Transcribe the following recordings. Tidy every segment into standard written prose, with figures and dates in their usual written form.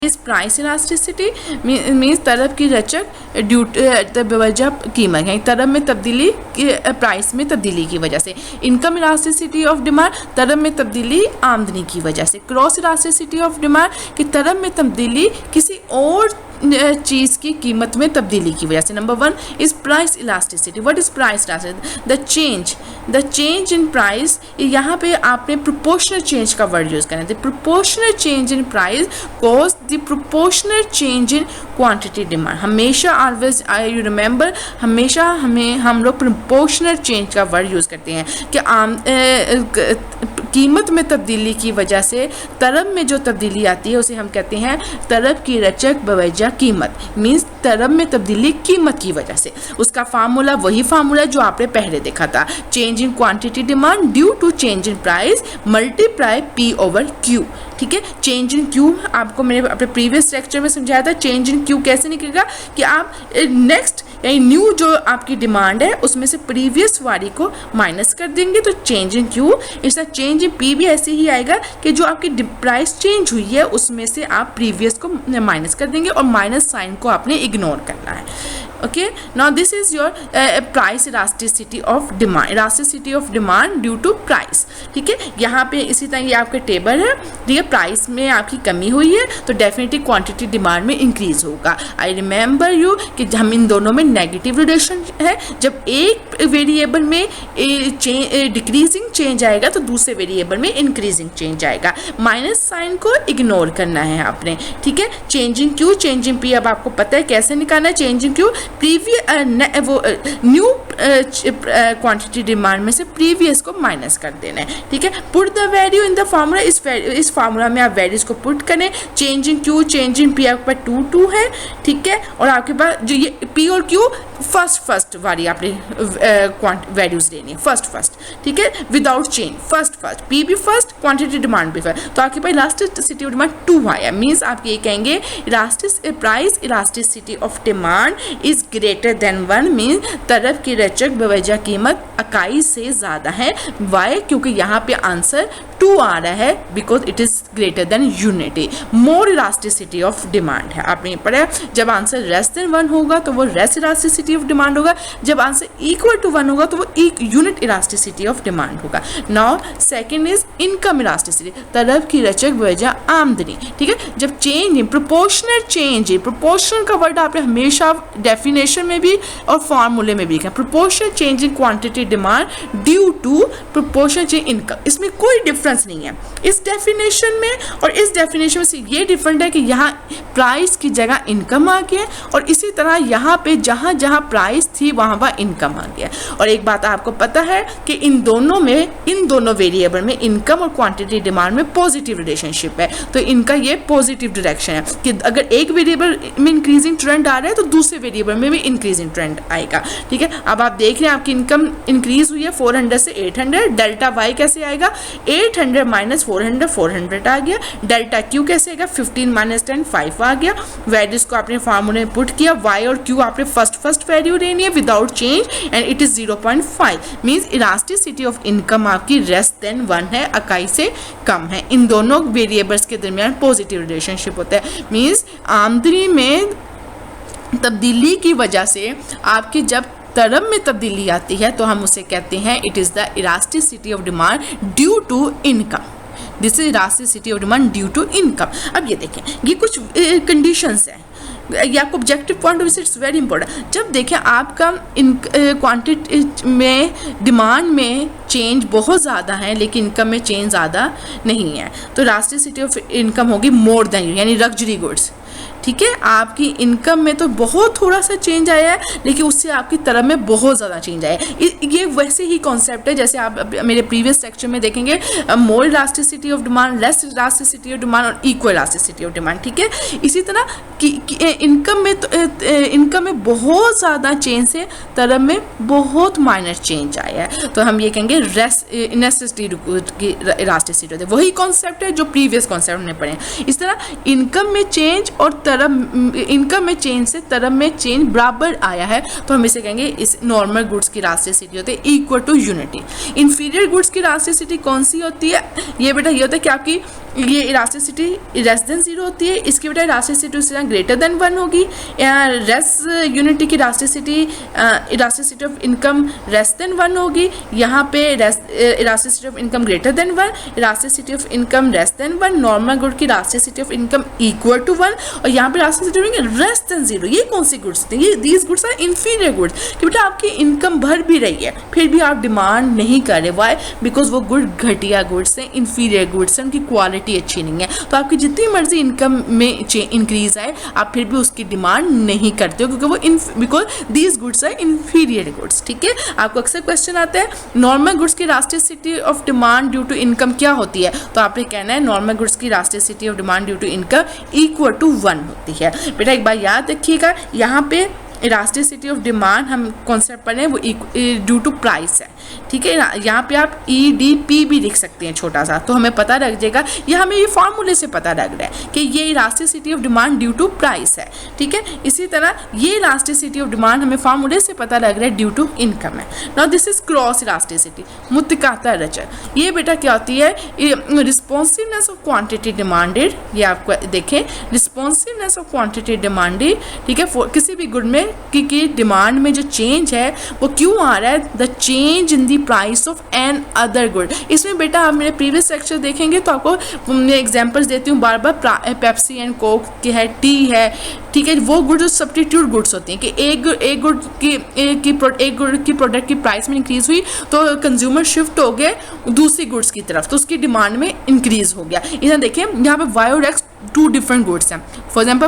इस price elasticity means तरब की रचक due बेवजह कीमत है, तरब में तब्दीली प्राइस में तब्दीली की वजह से। इनकम इलास्टिसिटी ऑफ डिमांड तरब में तब्दीली आमदनी की वजह से। क्रॉस इलास्टिसिटी ऑफ डिमांड की तरब में तब्दीली किसी और चीज़ की कीमत में तब्दीली की वजह से। Number 1 is price elasticity. What is price elasticity? The change in price, यहाँ पे आपने प्रोपोर्शनल चेंज का वर्ड यूज़ करना है। The proportional change in price cause the proportional change in quantity demand. हमेशा ऑलवेज यू रिमेंबर, हमेशा हम लोग प्रोपोर्शनल चेंज का वर्ड यूज़ करते हैं कि कीमत में तब्दीली की वजह से तरब में जो तब्दीली आती है उसे हम कहते हैं तरब की रचक बवजह कीमत। मीन्स तरब में तब्दीली कीमत की वजह से। उसका फार्मूला वही फार्मूला जो आपने पहले देखा था, change in quantity demand due to change in price multiply P over Q। ठीक है, चेंज इन Q आपको मैंने अपने प्रीवियस लेक्चर में समझाया था। चेंज इन Q कैसे निकलेगा कि आप नेक्स्ट यानी न्यू जो आपकी डिमांड है उसमें से प्रीवियस वाली को माइनस कर देंगे तो चेंज इन Q। इसका चेंज इन P भी ऐसे ही आएगा कि जो आपकी प्राइस चेंज हुई है उसमें से आप प्रीवियस को माइनस कर देंगे और माइनस साइन को आपने इग्नोर करना है। Okay, now this is your price elasticity of demand, elasticity of demand due to price. ठीक है, यहाँ पे इसी तरह ये आपका टेबल है। ठीक है, प्राइस में आपकी कमी हुई है तो डेफिनेटली क्वांटिटी डिमांड में इंक्रीज होगा। आई रिमेंबर यू कि हम इन दोनों में नेगेटिव रिलेशन है। जब एक वेरिएबल में डिक्रीजिंग चेंज आएगा तो दूसरे वेरिएबल में इंक्रीजिंग चेंज आएगा। माइनस साइन को इग्नोर करना है आपने। ठीक है, चेंजिंग Q चेंजिंग P अब आपको पता है कैसे निकालना है। चेंजिंग Q प्रीवियस वो न्यू क्वांटिटी डिमांड में से प्रीवियस को माइनस कर देना है। ठीक है, put the value in the formula. इस फार्मूला में आप वैल्यूज को पुट करें। चेंजिंग Q चेंजिंग P आपके पास 2 है। ठीक है, और आपके पास जो ये P और Q फर्स्ट वाली आपने वैल्यूज लेनी है, फर्स्ट। ठीक है, विदाउट चेंज फर्स्ट P भी फर्स्ट, क्वांटिटी डिमांड भी फर्स्ट। तो आपके पास इलास्टिसिटी ऑफ डिमांड 2 आया। मीन्स आप ये कहेंगे price elasticity of demand is greater than 1। Means तरफ की रचक बवजह कीमत इकाई से ज़्यादा है। वाई? क्योंकि यहाँ पे आंसर 2 आ रहा है because it is greater than unity. More elasticity of demand है, आपने पढ़ा। जब आंसर लेस देन 1 होगा तो वो लेस इलास्टिसिटी ऑफ डिमांड होगा। जब आंसर इक्वल टू 1 होगा तो वो एक यूनिट इलास्टिसिटी ऑफ डिमांड होगा। Now second is income elasticity, तरफ की रचक बवजह आमदनी। ठीक है, जब change in proportional change, proportional का वर्ड आपने हमेशा डेफिनेशन में भी और फॉर्मूले में भी लिखा। Proportional change in quantity demand due to proportional change income. इसमें कोई डिफरेंस नहीं है इस डेफिनेशन में और इस डेफिनेशन से। ये डिफरेंट है कि यहाँ प्राइस की जगह इनकम आ गया और इसी तरह यहाँ पे जहाँ जहाँ प्राइस थी वहाँ इनकम आ गया। और एक बात आपको पता है कि इन दोनों वेरिएबल में इनकम और क्वांटिटी डिमांड में पॉजिटिव रिलेशनशिप है। तो इनका ये पॉजिटिव डायरेक्शन है कि अगर एक वेरिएबल में इंक्रीजिंग ट्रेंड आ रहा है तो दूसरे वेरिएबल में भी इंक्रीजिंग ट्रेंड आएगा। ठीक है, अब आप देख रहे हैं आपकी इनकम इंक्रीज हुई है 400 से 800। डेल्टा वाई कैसे आएगा? 800 माइनस 400 400 आ गया। डेल्टा क्यू कैसे आएगा? 15 माइनस 10 5 आ गया। वैल्यूज को आपने फार्मूले में पुट किया। वाई और क्यू आपने फर्स्ट वैल्यू लेनी है without change and it is 0.5। Means elasticity of income आपकी लेस देन 1 है, इकाई से कम है। इन दोनों वेरिएबल्स के दरमियान पॉजिटिव रिलेशनशिप होता है। मीन्स आमदनी में तब्दीली की वजह से आपकी जब तरफ में तब्दीली आती है तो हम उसे कहते हैं it is the elasticity of demand due to income. This is elasticity of demand due to income. अब ये देखें, ये कुछ कंडीशंस हैं, ये आपको ऑब्जेक्टिव पॉइंट ऑफ व्यू से इट्स वेरी इंपॉर्टेंट। जब देखें आपका क्वांटिटी में डिमांड में चेंज बहुत ज़्यादा है लेकिन इनकम में चेंज ज़्यादा नहीं है तो इलास्टिसिटी ऑफ इनकम होगी मोर देन, यानी लग्जरी गुड्स। ठीक है, आपकी इनकम में तो बहुत थोड़ा सा चेंज आया है लेकिन उससे आपकी तरफ में बहुत ज़्यादा चेंज आया है। ये वैसे ही कॉन्सेप्ट है जैसे आप मेरे प्रीवियस सेक्शन में देखेंगे, more elasticity of demand, less elasticity of demand और इक्वल इलास्टिसिटी ऑफ डिमांड। ठीक है, इसी तरह कि इनकम में बहुत ज़्यादा चेंज से तरफ में बहुत माइनर चेंज आया है तो हम ये कहेंगे इलास्टिसिटी होती है। वही कॉन्सेप्ट है जो प्रीवियस कॉन्सेप्ट में पढ़े। इस तरह इनकम में चेंज और इनकम में चेंज से तरफ में चेंज बराबर आया है तो हम इसे कहेंगे इस नॉर्मल गुड्स की इलास्टिसिटी होती है equal to unity. Inferior goods की इलास्टिसिटी कौन सी होती है? ये बेटा ये होता है कि आपकी ये इलास्टिसिटी लेस देन 0 होती है, इसकी बजाय इलास्टिसिटी ग्रेटर देन 1 होगी। रेस यूनिटी की elasticity of income less than 1 होगी, यहाँ पे elasticity of income greater than 1, elasticity of income less than 1, normal good की elasticity of income equal to 1, और यहाँ पे इलास्टिसिटी ऑफ लेस देन 0। ये कौन सी गुड्स थी? ये these goods are inferior goods, कि बेटा आपकी इनकम बढ़ भी रही है फिर भी आप डिमांड नहीं कर रहे। वाई? बिकॉज वो गुड घटिया गुड्स हैं, इन्फीरियर गुड्स हैं, उनकी क्वालिटी अच्छी नहीं है। तो आपकी जितनी मर्जी इनकम में इंक्रीज आए आप फिर भी उसकी डिमांड नहीं करते हो, क्योंकि वो because these goods are inferior goods. ठीक है, आपको अक्सर क्वेश्चन आता है नॉर्मल गुड्स की elasticity of demand due to income क्या होती है, तो आपने कहना है नॉर्मल गुड्स की elasticity of demand due to income equal to 1 होती है। बेटा एक बार याद रखिएगा, यहाँ पे इलास्टिसिटी ऑफ डिमांड हम कॉन्सेप्ट पढ़े वो ड्यू टू प्राइस है। ठीक है, यहाँ पे आप EDP भी लिख सकते हैं छोटा सा, तो हमें पता लग जाएगा, ये हमें ये फार्मूले से पता लग रहा है कि ये elasticity of demand due to price है। ठीक है, इसी तरह ये इलास्टिसिटी ऑफ डिमांड हमें फार्मूले से पता लग रहा है ड्यू टू इनकम है। Now this is cross elasticity, मुत्काता रचक। ये बेटा क्या होती है? रिस्पॉन्सिवनेस ऑफ क्वांटिटी डिमांडेड, ये आपको देखें, रिस्पॉन्सिवनेस ऑफ क्वांटिटी डिमांडेड। ठीक है, किसी भी गुड में की डिमांड में जो चेंज है वो क्यों आ रहा है? The change in the price of another good. इसमें बेटा आप मेरे प्रीवियस लेक्चर देखेंगे तो आपको मैं एग्जांपल्स देती हूँ बार बार, पेप्सी एंड कोक की है, टी है। ठीक है, वो गुड जो सब्स्टिट्यूट गुड्स होती हैं कि एक गुड की प्रोडक्ट की प्राइस में इंक्रीज हुई तो कंज्यूमर शिफ्ट हो गए दूसरी गुड्स की तरफ, तो उसकी डिमांड में इंक्रीज हो गया। इधर देखिए यहाँ पे वाई और एक्स टू डिफरेंट गुड्स हैं। फॉर एग्जाम्पल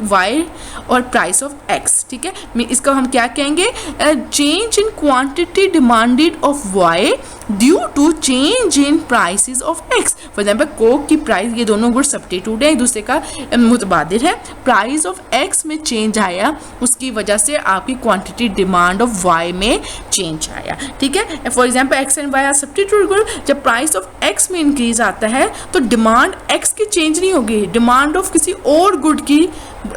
वाई और प्राइस ऑफ एक्स। ठीक है, इसका हम क्या कहेंगे? Change in quantity demanded of Y due to change in prices of X. For example coke की प्राइस, ये दोनों गुड सब्स्टिट्यूट है, एक दूसरे का मुतबादिल है। प्राइस ऑफ एक्स में चेंज आया, उसकी वजह से आपकी क्वांटिटी डिमांड ऑफ वाई में चेंज आया। ठीक है, for example X and Y are substitute good. जब प्राइस ऑफ एक्स में इंक्रीज आता है तो डिमांड एक्स की चेंज नहीं होगी, डिमांड ऑफ किसी और गुड की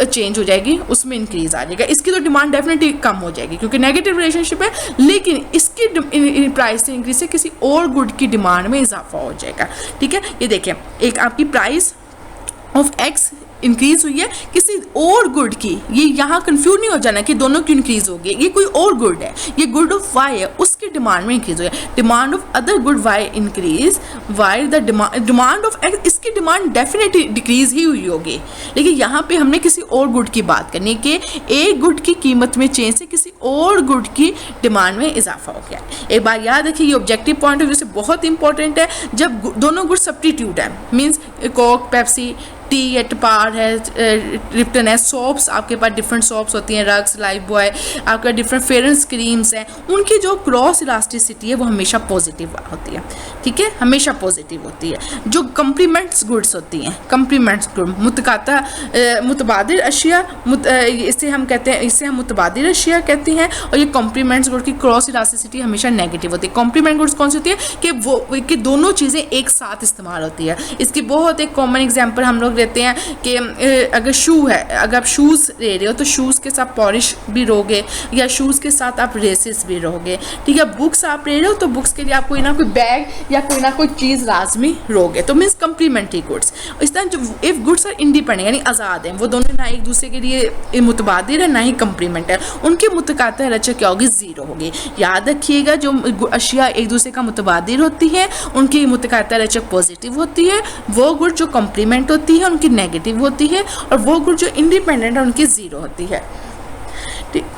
चेंज हो जाएगी, उसमें इंक्रीज आ जाएगा। इसकी तो डिमांड डेफिनेटली कम हो जाएगी क्योंकि नेगेटिव रिलेशनशिप है, लेकिन इसकी प्राइस से इंक्रीज से किसी और गुड की डिमांड में इजाफा हो जाएगा। ठीक है, ये देखिए, एक आपकी प्राइस ऑफ एक्स इंक्रीज हुई है किसी और गुड की, ये यहाँ कंफ्यूज नहीं हो जाना कि दोनों क्यों इंक्रीज हो गई, ये कोई और गुड है, ये गुड ऑफ वाई है, उसकी डिमांड में इंक्रीज हो गया। Demand of other good Y increase why the demand of X, इसकी डिमांड डेफिनेटली डिक्रीज ही हुई होगी, लेकिन यहाँ पे हमने किसी और गुड की बात करनी कि एक गुड की कीमत में चेंज से किसी और गुड की डिमांड में इजाफा हो गया। एक बार याद रखिए, ये ऑब्जेक्टिव पॉइंट ऑफ व्यू से बहुत इंपॉर्टेंट है। जब दोनों गुड सब्स्टिट्यूट है, मीन्स कोक, पेप्सी, टी है, टपार है, लिप्टन है, सोप्स, आपके पास डिफरेंट सोप्स होती हैं, रग्स, लाइफ बॉय, आपका डिफरेंट फेयरेंस क्रीम्स हैं, उनकी जो क्रॉस इलास्टिसिटी है वो हमेशा पॉजिटिव होती है। ठीक है, हमेशा पॉजिटिव होती है। जो कम्प्लीमेंट्स गुड्स होती हैं, कम्प्लीमेंट्स गुड, मुतबादिल अशिया, इसे हम कहते हैं, इसे हम मुतबादिल अशिया कहते हैं, और ये कॉम्प्लीमेंट्स गुड की क्रॉस इलास्टिसिटी हमेशा नेगेटिव होती है। कॉम्प्लीमेंट गुड्स कौन सी होती है कि वो कि दोनों चीज़ें एक साथ इस्तेमाल होती है। इसकी बहुत एक कॉमन एग्जाम्पल हम लोग देते हैं कि अगर शू है, अगर आप शूज़ ले रहे हो तो शूज़ के साथ पॉलिश भी रोगे, या शूज़ के साथ आप रेसेस भी रोगे। ठीक है, बुक्स आप ले रहे हो तो बुक्स के लिए आप कोई ना कोई बैग या कोई ना कोई चीज़ लाजमी रोगे, तो मीन्स कम्प्लीमेंट्री गुड्स। इस तरह जो इफ़ गुड्स आर इंडिपेंडेंट यानी आज़ाद हैं, वो दोनों ना एक दूसरे के लिए मुतबादिल है ना ही कम्प्लीमेंट है, उनकी मुतकाता रचक क्या होगी? ज़ीरो होगी। याद रखिएगा, जो अशिया एक दूसरे का मुतबादिल होती है उनकी मुतकाता रचक पॉजिटिव होती है, वो गुड जो कम्प्लीमेंट होती है उनकी नेगेटिव होती है, और वो गुड जो इंडिपेंडेंट है उनकी ज़ीरो होती है।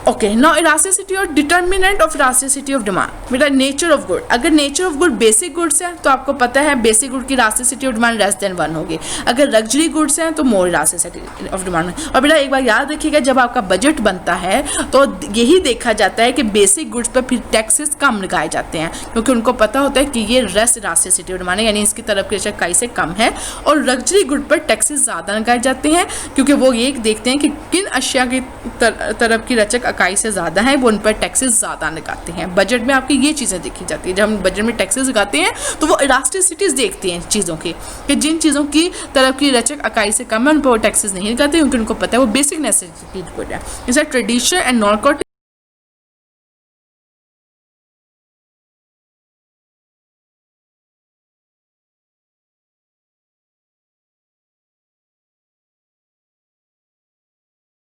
ओके, नाउ इलास्टिसिटी और determinant of elasticity of demand. बेटा नेचर ऑफ गुड, अगर nature of good basic goods हैं तो आपको पता है बेसिक गुड की elasticity of demand less than 1 होगी। अगर लग्जरी गुड्स हैं तो मोर इलास्टिसिटी ऑफ डिमांड। और बेटा एक बार याद रखिएगा, जब आपका बजट बनता है तो यही देखा जाता है कि बेसिक गुड्स पर फिर टैक्सेस कम लगाए जाते हैं, क्योंकि उनको पता होता है कि ये लेस इलास्टिसिटी ऑफ डिमांड है, यानी इसकी तरफ की इकाई से कम है। और लग्जरी गुड पर टैक्सेस ज़्यादा लगाए जाते हैं, क्योंकि वो ये देखते हैं कि किन अशिया की तरफ की रचक इकाई से ज़्यादा है, वो उन पर टैक्सेस ज़्यादा लगाते हैं। बजट में आपकी ये चीज़ें देखी जाती है। जब हम बजट में टैक्सेस लगाते हैं तो वो इलास्टिसिटीज़ देखते हैं चीज़ों की, कि जिन चीज़ों की तरफ की रचक इकाई से कम है उन पर वो टैक्सेस नहीं लगाते, क्योंकि उनको पता है वो बेसिक नेसेसिटी गुड है। जैसे ट्रेडिशनल एंड नॉन